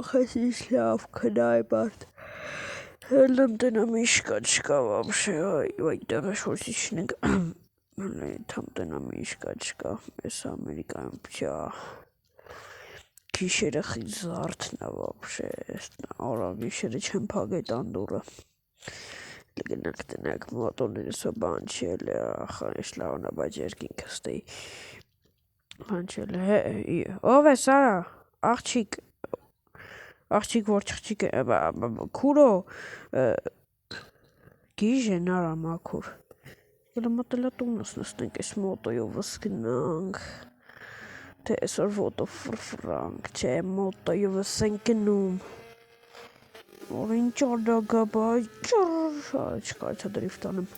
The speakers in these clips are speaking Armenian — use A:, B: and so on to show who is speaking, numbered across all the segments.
A: Хоть лав кнайбат. Нам ты на мишкачка вообще. Ой, давай шутичник. Там ты на мишкачка. С Американ пча. Кишера хизартна вообще. Ора кишера чем пагет андура. Լգնակտնակ մոտորներս ու բանչել է ախարիշ լավնա բայց երկինքստեի բանչել է ով է Սարա աղջիկ որ չխչիկ քուրո գիժ է նարա մաքուր գլը մտելա տունս նստենք ես մոտոյով վսկնանք թե այսօր ոտով ֆրանք չէ մոտոյով վսենկնում Orange dogabay çıkarsa driftanım.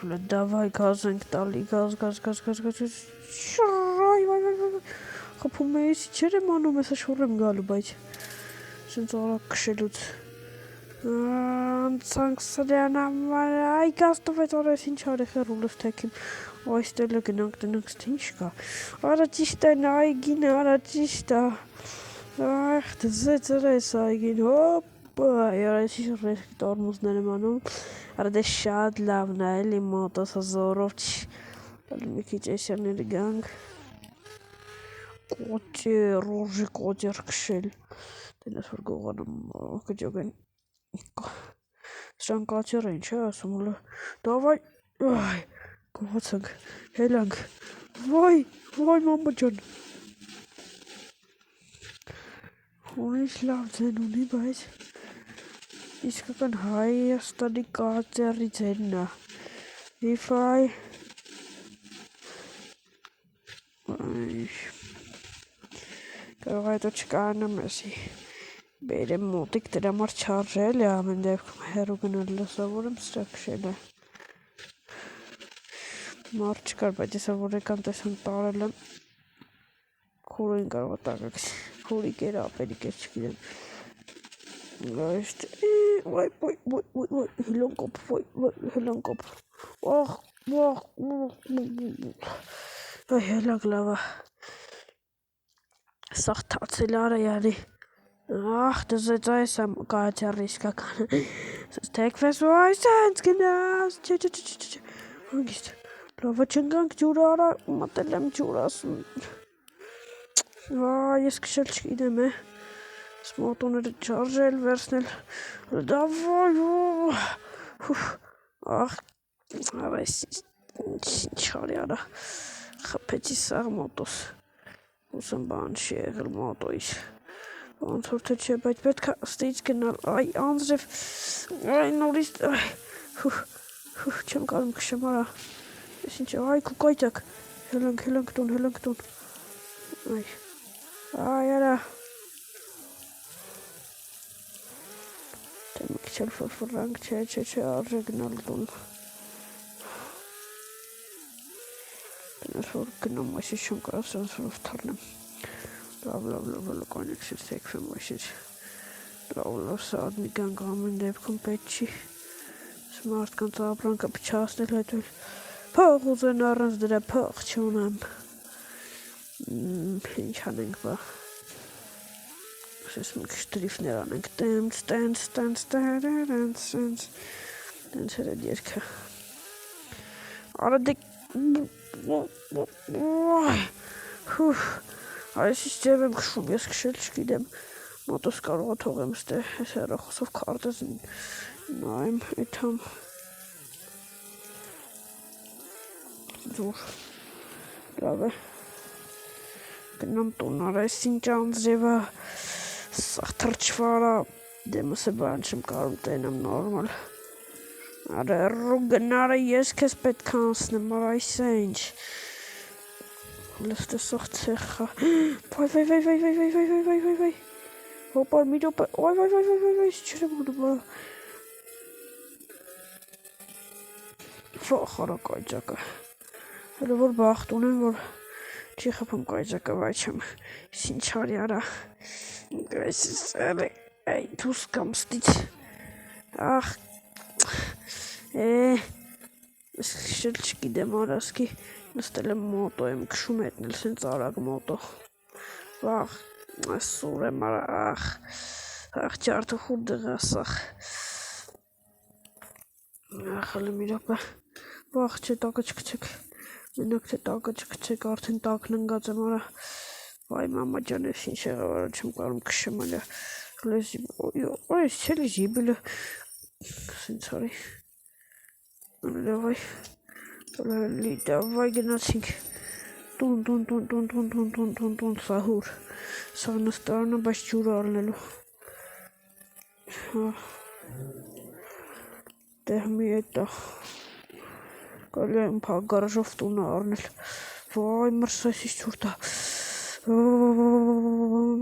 A: Öyle davay gazın dali gaz. Vay. Kapımı içerim onu mesela şuram galiba. Şimdi sonra kışılır. Sanksıdan var. Ay gaz da var oraya sin çare rulus tekim. O istele genank stinşka. Araçista ay yine araçista. Ach, das ist jetzt eigentlich hoppa, ja, es ist recht muss nicht mehr noch. Aber das Schad laufen, ehrlich, man, das ist so oft. Weil mich ist ja nicht gegangen. Roger Kschel. Den ist vergoren, gejogen. Schon ganz rein, ja, so mal. Da war, Gott sei Dank, hey lang. Woi, Mama John. Orange laufen und nicht weiß. Ich kann heißer die Karte ritzen. Wie frei. Kann weiter gerne Messi. Bei dem Motik der mal charge ja, wenn der herugenelle savurm structure. March kar bei dieser wurde kannte santarele. Kurin karvatagaks. Kuri kera aperiket çıkıyor. Işte vay hilonkop hilonkop. Ay helaklava. Sahtatselara yani. Das ist jetzt am Gateriska kann. Das Tag für so eins genau. Angst. Lavachengang jurara matelem juras. Ես քշել չգիտեմ է սմոտոները չարժել վերցնել դավայ ախ ավես չարի արա խփեցի սաղ մոտոս ուսեմ բան չի եղել մոտոյից ոնց որ թե չէ բայց պետք է ստից գնալ այ անձրև այ նորից չեմ կարում քշեմ արա ես ինչ այ կուկայտակ հելանք տուն այ Ay ara. Demek ki Frank original'dan. Ben sorgun ama şişim karasın sınıftarım. Bla connection section başır. Bla saat mi gangamın dev kompetçi. Smart kantar branka bıçağız neler. Pağuzun aranızda pağçunam. Ինչ անենք բա Ես մենք շտրիֆներ անենք Տենց հրեդ երկը Արա դեք Այս ինչ ձև եմ քշում ես քշել չգիտեմ Մոտոս կարող թողեմ ստե Ես հեռախոսով քարտեզ նայեմ այդհամ Ձուր Լավ է Գնամ տուն արա ես ինչ անձրևա Սաղ թրջվարա Դեմս է բան չեմ կարում տենեմ նորմալ Արա էրու գնարը ես կեզ պետք անսնեմ արա այս է ինչ Լստե սաղ ծեխա Վայ Հոպար մի դոպը Վայ չրեմ ունում արա Վախ արա կայջակը Հելը որ բաղթ ունեմ որ Չի խփում կայջակը վայչեմ, ինչ արի արա, այս այ դուս կամ ստից, ախ, Շել չգիտեմ արասկի նստել եմ մոտո եմ քշում հետնել սենց արագ մոտո վաղ սուր եմ ախ ջարդը խուրդը ասախ ախալը մի րոպե վաղ չէ տակը չքցեք մենակ թե տակը չքցեք արդեն տակն ընկած եմ արա վայ մամա ջան ես ինչ եղավ արա չեմ կարում քշեմ ալա այս չելի ժիբիլը սենց արի Давай գնացինք տուն սահուր սա նստարանը բայց ջուրը առնելու դեղ մի էտա կարելի եմ գարաժով տունը առնել վայ մրսայս ինչ ցուրտ է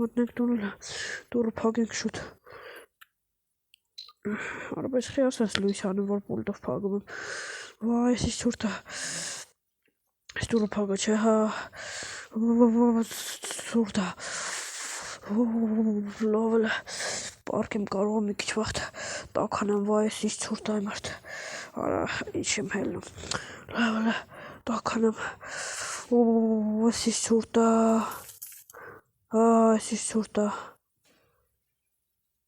A: մտնենք տունը դուրը փակենք շուտ Արաբես խիաս ես լույս անում, որ պուլտով փակում եմ Վայ, ես ինչ ցուրտ է Այս դուրը փակը չէ, հա Ցուրտ է Լավ էլ է Պարկ եմ կարող եմ մի քիչ վաղտ Տաքանեմ, վայ, ես ինչ ցուրտ է մարդ Արա, ինչ եմ հելնում Լավ էլ է, տաքանեմ Ես ինչ ցուրտ է Ես ինչ ցուրտ է